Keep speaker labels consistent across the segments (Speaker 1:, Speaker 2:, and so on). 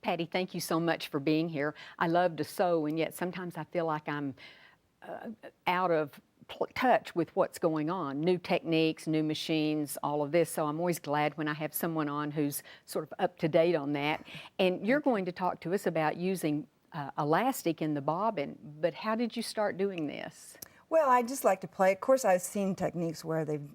Speaker 1: Patty, thank you so much for being here. I love to sew, and yet sometimes I feel like I'm out of touch with what's going on, new techniques, new machines, all of this. So I'm always glad when I have someone on who's sort of up to date on that. And you're going to talk to us about using elastic in the bobbin, but how did you start doing this?
Speaker 2: Well, I just like to play. Of course, I've seen techniques where they've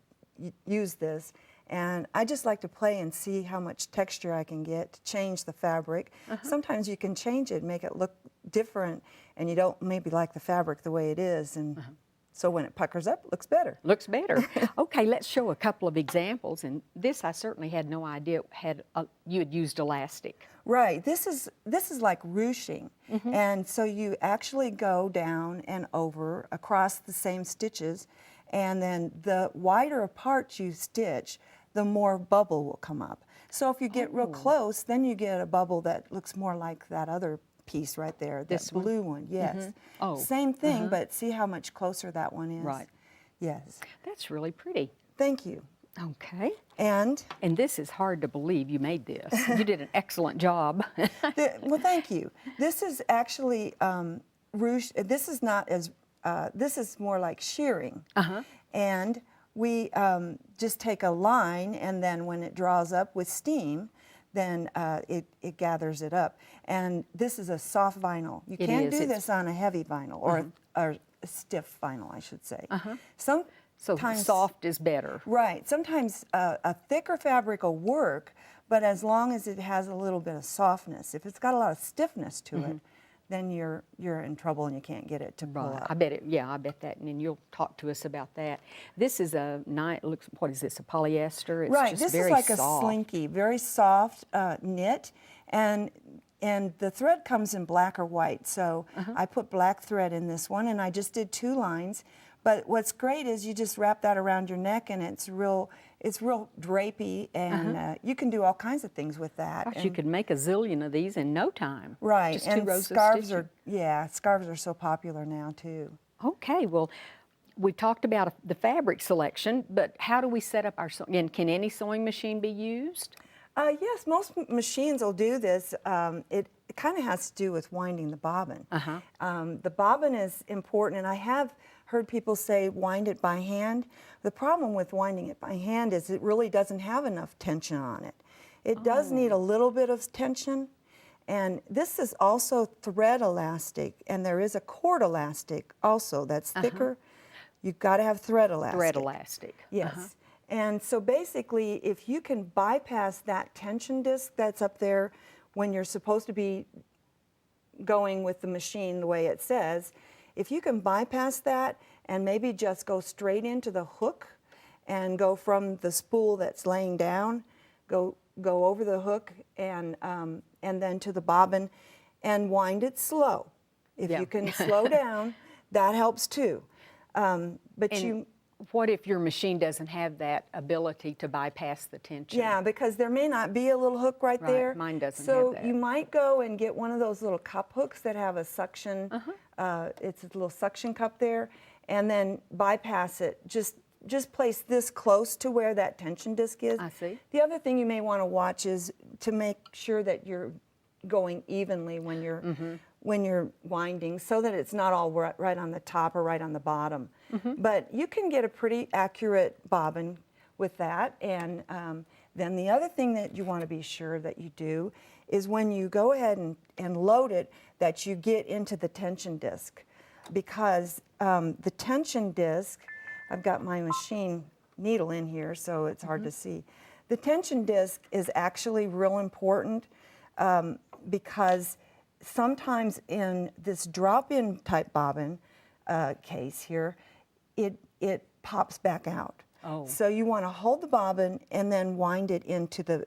Speaker 2: used this, and I just like to play and see how much texture I can get to change the fabric. Sometimes you can change it, make it look different, and you don't maybe like the fabric the way it is, and so when it puckers up, it looks better.
Speaker 1: Looks better. Okay, let's show a couple of examples. And this, I certainly had no idea you had used elastic.
Speaker 2: Right. This is like ruching, and so you actually go down and over across the same stitches, and then the wider apart you stitch, the more bubble will come up. So if you get real close, then you get a bubble that looks more like that other piece right there,
Speaker 1: This
Speaker 2: that blue one. Yes.
Speaker 1: Oh.
Speaker 2: Same thing, but see how much closer that one is.
Speaker 1: Right.
Speaker 2: Yes.
Speaker 1: That's really pretty.
Speaker 2: Thank you.
Speaker 1: Okay.
Speaker 2: And
Speaker 1: this is hard to believe you made this. You did an excellent job.
Speaker 2: well, thank you. This is actually ruche. This is not as. This is more like shearing. And we just take a line, and then when it draws up with steam, then it gathers it up. And this is a soft vinyl. You can't do this on a heavy vinyl, or a stiff vinyl, I should say.
Speaker 1: So soft is better.
Speaker 2: Right. Sometimes a thicker fabric will work, but as long as it has a little bit of softness. If it's got a lot of stiffness to it, then you're in trouble and you can't get it to pull up.
Speaker 1: I bet it. Yeah, I bet that. And then you'll talk to us about that. This is a nice. What is this? A polyester? It's
Speaker 2: right.
Speaker 1: Just
Speaker 2: this
Speaker 1: very
Speaker 2: is like
Speaker 1: soft.
Speaker 2: a slinky, very soft knit, and the thread comes in black or white. So I put black thread in this one, and I just did 2 lines. But what's great is you just wrap that around your neck, and it's real drapey, and you can do all kinds of things with that.
Speaker 1: Gosh, you could make a zillion of these in no time.
Speaker 2: Right,
Speaker 1: Just 2
Speaker 2: and
Speaker 1: rows
Speaker 2: scarves
Speaker 1: of stitching.
Speaker 2: scarves are so popular now too.
Speaker 1: Okay, well, we talked about the fabric selection, but how do we set up our sewing? And can any sewing machine be used?
Speaker 2: Yes, most machines will do this. It kind of has to do with winding the bobbin. The bobbin is important, and I have heard people say wind it by hand. The problem with winding it by hand is it really doesn't have enough tension on it. It does need a little bit of tension, and this is also thread elastic, and there is a cord elastic also that's thicker. You've got to have thread elastic.
Speaker 1: Thread elastic.
Speaker 2: Yes. And so basically, if you can bypass that tension disc that's up there when you're supposed to be going with the machine the way it says, if you can bypass that and maybe just go straight into the hook and go from the spool that's laying down, go over the hook and then to the bobbin and wind it slow. If you can slow down, that helps too.
Speaker 1: What if your machine doesn't have that ability to bypass the tension?
Speaker 2: Yeah, because there may not be a little hook right there.
Speaker 1: Mine doesn't
Speaker 2: so
Speaker 1: have that.
Speaker 2: You might go and get one of those little cup hooks that have a suction, it's a little suction cup there, and then bypass it. Just place this close to where that tension disc is.
Speaker 1: I see.
Speaker 2: The other thing you may want to watch is to make sure that you're going evenly when you're winding, so that it's not all right on the top or right on the bottom. But you can get a pretty accurate bobbin with that. And then the other thing that you want to be sure that you do is when you go ahead and load it, that you get into the tension disc, because the tension disc, I've got my machine needle in here, so it's hard to see. The tension disc is actually real important because sometimes in this drop-in type bobbin case here, it pops back out. So you want to hold the bobbin and then wind it into the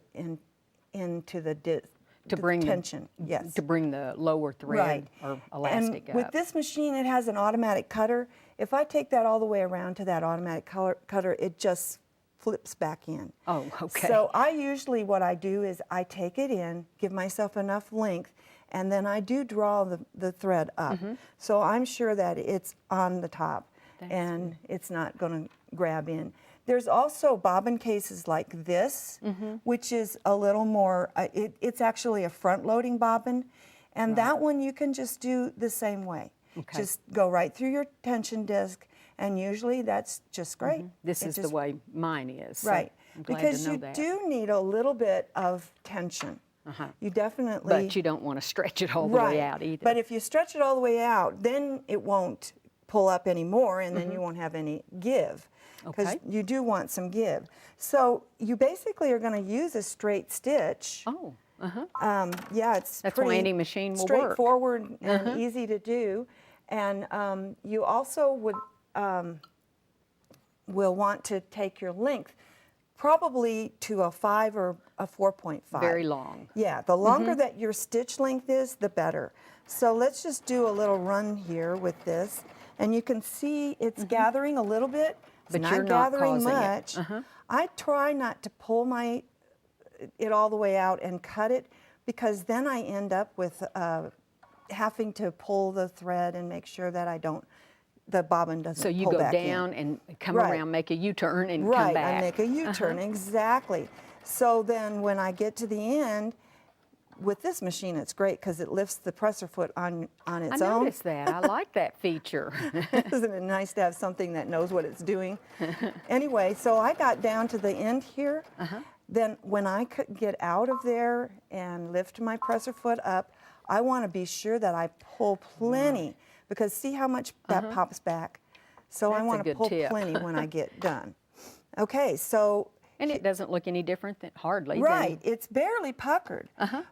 Speaker 2: tension. Yes.
Speaker 1: To bring the lower thread or elastic
Speaker 2: up. With this machine, it has an automatic cutter. If I take that all the way around to that automatic cutter, it just flips back in.
Speaker 1: Oh, okay.
Speaker 2: So what I do is I take it in, give myself enough length, and then I do draw the thread up. So I'm sure that it's on the top and it's not going to grab in. There's also bobbin cases like this, which is a little more, it's actually a front-loading bobbin, and that one you can just do the same way.
Speaker 1: Okay.
Speaker 2: Just go right through your tension disc, and usually that's just great.
Speaker 1: This is the way mine is. So
Speaker 2: Right,
Speaker 1: I'm glad
Speaker 2: because
Speaker 1: to know
Speaker 2: you
Speaker 1: that.
Speaker 2: do need a little bit of tension. You definitely.
Speaker 1: But you don't want to stretch it all the way out either.
Speaker 2: But if you stretch it all the way out, then it won't pull up anymore, and then you won't have any give. Because
Speaker 1: Okay.
Speaker 2: you do want some give. So you basically are going to use a straight stitch.
Speaker 1: Oh,
Speaker 2: Yeah, it's
Speaker 1: that's
Speaker 2: pretty
Speaker 1: why any machine will work.
Speaker 2: straightforward and easy to do. And you also will want to take your length probably to a 5 or a 4.5.
Speaker 1: Very long.
Speaker 2: Yeah, the longer that your stitch length is, the better. So let's just do a little run here with this. And you can see it's gathering a little bit. It's
Speaker 1: But
Speaker 2: not
Speaker 1: you're not
Speaker 2: gathering
Speaker 1: causing
Speaker 2: much.
Speaker 1: it.
Speaker 2: I try not to pull it all the way out and cut it, because then I end up with having to pull the thread and make sure that the bobbin doesn't
Speaker 1: So you
Speaker 2: pull
Speaker 1: go
Speaker 2: back in.
Speaker 1: down and come
Speaker 2: Right.
Speaker 1: around, make a U-turn, and come
Speaker 2: Right,
Speaker 1: back.
Speaker 2: I make a U-turn, exactly. So then when I get to the end, with this machine, it's great because it lifts the presser foot on its
Speaker 1: I
Speaker 2: own.
Speaker 1: noticed that. I like that feature.
Speaker 2: Isn't it nice to have something that knows what it's doing? Anyway, so I got down to the end here. Then when I could get out of there and lift my presser foot up, I want to be sure that I pull plenty, because see how much that pops back? So I
Speaker 1: That's a
Speaker 2: want to
Speaker 1: good
Speaker 2: pull
Speaker 1: tip.
Speaker 2: plenty when I get done. Okay, so
Speaker 1: And it doesn't look any different than hardly.
Speaker 2: right, it's barely puckered.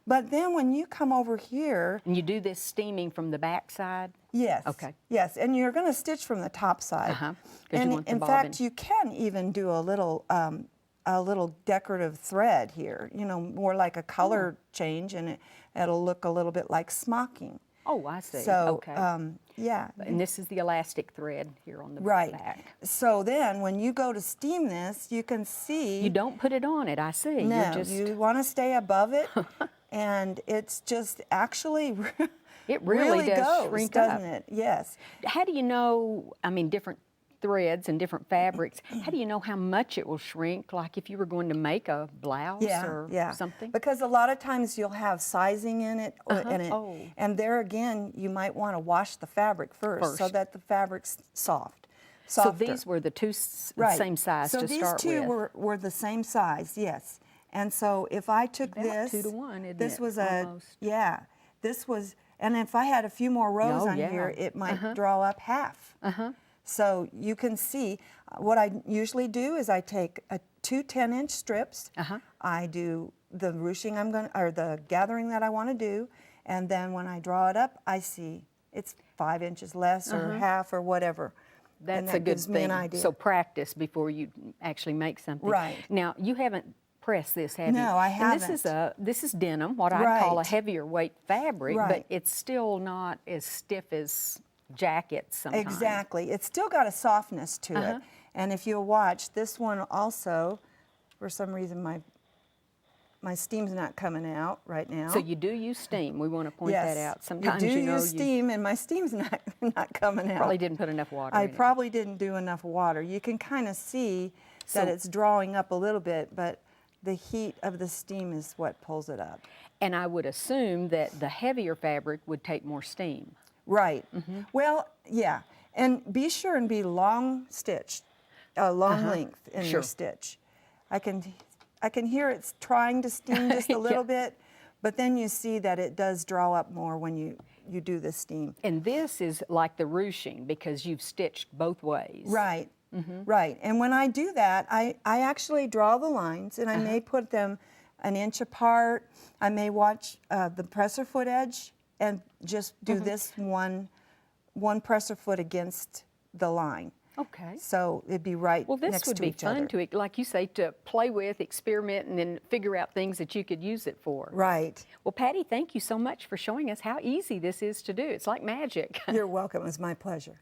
Speaker 2: But then when you come over here,
Speaker 1: And you do this steaming from the back side?
Speaker 2: yes.
Speaker 1: Okay.
Speaker 2: Yes, and you're going to stitch from the top side.
Speaker 1: 'Cause
Speaker 2: And
Speaker 1: you want the
Speaker 2: in
Speaker 1: bobbin.
Speaker 2: fact, you can even do a little decorative thread here. You know, more like a color change, and it'll look a little bit like smocking.
Speaker 1: Oh, I see.
Speaker 2: So,
Speaker 1: okay.
Speaker 2: yeah.
Speaker 1: And this is the elastic thread here on the
Speaker 2: Right.
Speaker 1: back.
Speaker 2: So then, when you go to steam this, you can see.
Speaker 1: You don't put it on it, I see.
Speaker 2: No,
Speaker 1: You're just,
Speaker 2: you want to stay above it, and it's just actually
Speaker 1: it really does
Speaker 2: goes,
Speaker 1: shrink
Speaker 2: doesn't
Speaker 1: up.
Speaker 2: it? Yes.
Speaker 1: How do you know, I mean, different threads and different fabrics, how do you know how much it will shrink? Like if you were going to make a blouse or something?
Speaker 2: Because a lot of times you'll have sizing in it,
Speaker 1: Oh.
Speaker 2: and there again, you might want to wash the fabric first so that the fabric's soft.
Speaker 1: So
Speaker 2: Softer.
Speaker 1: these were the two
Speaker 2: Right.
Speaker 1: same size
Speaker 2: so
Speaker 1: to start
Speaker 2: these two
Speaker 1: with.
Speaker 2: were the same size, yes. And so if I took
Speaker 1: About
Speaker 2: this,
Speaker 1: 2 to 1, isn't
Speaker 2: this
Speaker 1: it?
Speaker 2: was
Speaker 1: Almost.
Speaker 2: this was, and if I had a few more rows
Speaker 1: Oh,
Speaker 2: on
Speaker 1: yeah.
Speaker 2: here, it might draw up half. So you can see, what I usually do is I take two 10-inch strips. I do the ruching or the gathering that I want to do, and then when I draw it up, I see it's 5 inches less or half or whatever. And
Speaker 1: That's
Speaker 2: that
Speaker 1: a good
Speaker 2: gives me
Speaker 1: thing.
Speaker 2: an idea.
Speaker 1: So practice before you actually make something.
Speaker 2: Right.
Speaker 1: Now, you haven't pressed this, have you?
Speaker 2: No, I
Speaker 1: And this is denim, what I'd call a
Speaker 2: Right.
Speaker 1: heavier weight fabric, but
Speaker 2: Right.
Speaker 1: it's still not as stiff as jackets sometimes.
Speaker 2: Exactly. It's still got a softness to it. And if you'll watch, this one also, for some reason my steam's not coming out right now.
Speaker 1: So you do use steam. We want to point that out. Sometimes
Speaker 2: you do
Speaker 1: know
Speaker 2: use steam, and my steam's not coming out.
Speaker 1: probably didn't put enough water
Speaker 2: I
Speaker 1: in it.
Speaker 2: probably didn't do enough water. You can kind of see that it's drawing up a little bit, but the heat of the steam is what pulls it up.
Speaker 1: And I would assume that the heavier fabric would take more steam.
Speaker 2: Right. Well, yeah. And be sure and be long stitched, long length in your stitch. I can hear it's trying to steam just a little bit, but then you see that it does draw up more when you do the steam.
Speaker 1: And this is like the ruching because you've stitched both ways.
Speaker 2: Right. Right. And when I do that, I actually draw the lines, and I may put them an inch apart. I may watch the presser foot edge and just do this one presser foot against the line.
Speaker 1: Okay.
Speaker 2: So it'd be right
Speaker 1: Well, this
Speaker 2: next
Speaker 1: would
Speaker 2: to
Speaker 1: be
Speaker 2: each
Speaker 1: fun
Speaker 2: other.
Speaker 1: to, like you say, to play with, experiment, and then figure out things that you could use it for.
Speaker 2: Right.
Speaker 1: Well, Patty, thank you so much for showing us how easy this is to do. It's like magic.
Speaker 2: You're welcome. It was my pleasure.